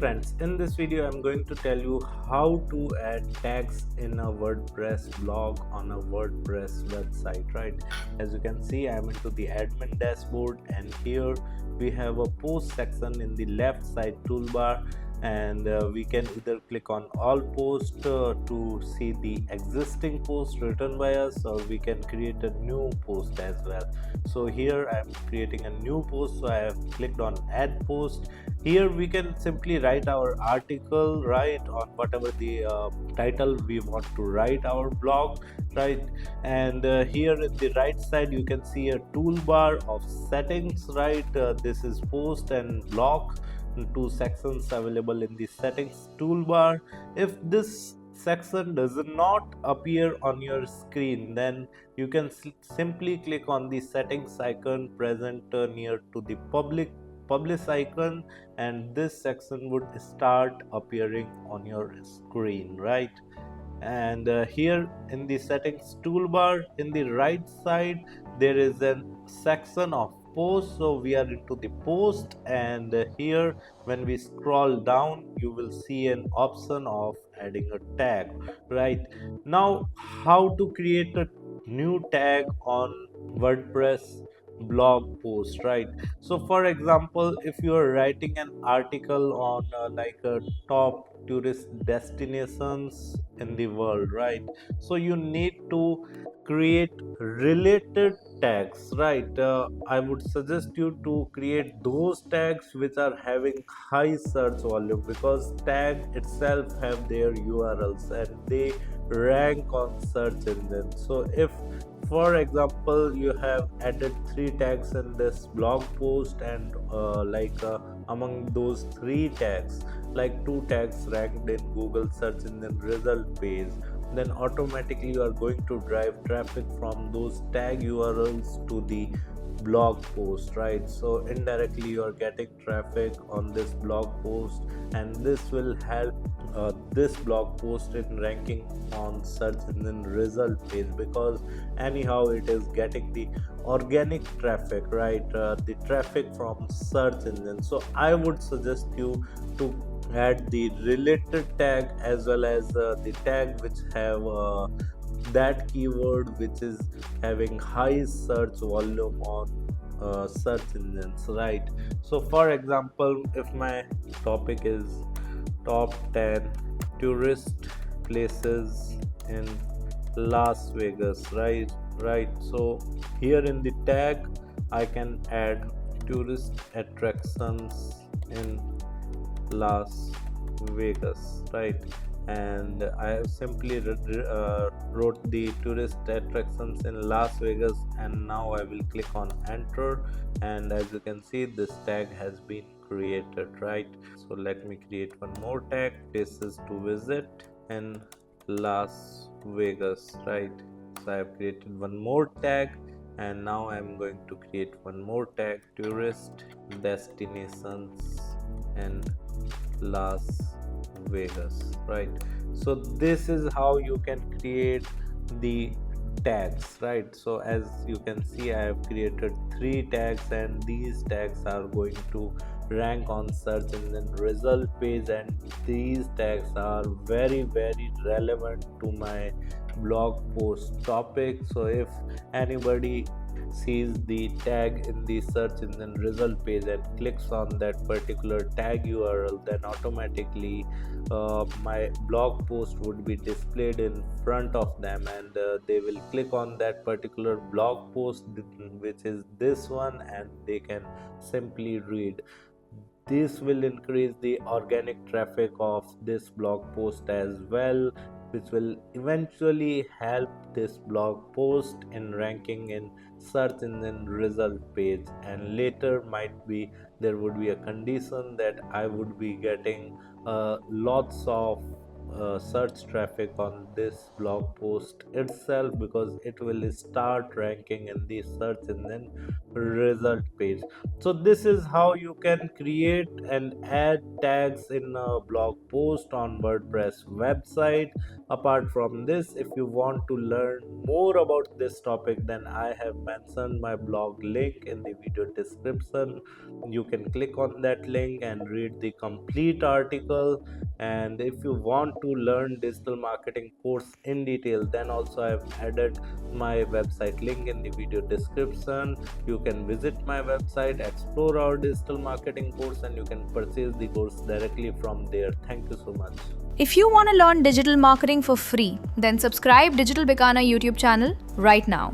friends, in this video I'm going to tell you how to add tags in a WordPress blog on a WordPress website, right? As you can see, I'm into the admin dashboard, and here we have a post section in the left side toolbar, and we can either click on all posts to see the existing post written by us, or we can create a new post as well. So here I'm creating a new post, so I have clicked on add post. Here we can simply write our article, right, on whatever the title we want to write our blog, right? And here at the right side you can see a toolbar of settings, right? This is post and blog, two sections available in the settings toolbar. If this section does not appear on your screen, then you can simply click on the settings icon present near to the publish icon, and this section would start appearing on your screen, right? And here in the settings toolbar in the right side there is a section of post, so we are into the post, and here when we scroll down you will see an option of adding a tag. Right now, how to create a new tag on WordPress blog post, right? So for example, if you are writing an article on like a top tourist destinations in the world, right? So you need to create related tags, right? I would suggest you to create those tags which are having high search volume, because tag itself have their URLs and they rank on search engine. So if for example you have added three tags in this blog post, and among those three tags, like two tags ranked in Google search engine result page, then automatically you are going to drive traffic from those tag URLs to the blog post, right? So indirectly you are getting traffic on this blog post, and this will help this blog post in ranking on search engine result page, because anyhow it is getting the organic traffic, right? The traffic from search engine. So I would suggest you to add the related tag as well as the tag which have that keyword which is having high search volume on search engines, right? So for example, if my topic is top 10 tourist places in Las Vegas, right? So here in the tag I can add tourist attractions in Las Vegas, right? And I have simply wrote the tourist attractions in Las Vegas, and now I will click on enter, and as you can see this tag has been created, right? So let me create one more tag, places to visit in Las Vegas, right? So I have created one more tag, and now I'm going to create one more tag, tourist destinations in Las Vegas, right? So this is how you can create the tags, right? So as you can see, I have created three tags, and these tags are going to rank on search engine result page, and these tags are very relevant to my blog post topic. So if anybody sees the tag in the search engine result page and clicks on that particular tag URL, then automatically my blog post would be displayed in front of them, and they will click on that particular blog post, which is this one, and they can simply read. This will increase the organic traffic of this blog post as well, which will eventually help this blog post in ranking in search engine result page. And later might be there would be a condition that I would be getting lots of search traffic on this blog post itself, because it will start ranking in the search engine result page. So this is how you can create and add tags in a blog post on WordPress website. Apart from this, if you want to learn more about this topic, then I have mentioned my blog link in the video description. You can click on that link and read the complete article. And if you want to learn digital marketing course in detail, then also I've added my website link in the video description. You can visit my website, explore our digital marketing course, and you can purchase the course directly from there. Thank you so much. If you want to learn digital marketing for free, then subscribe Digital Bikana YouTube channel right now.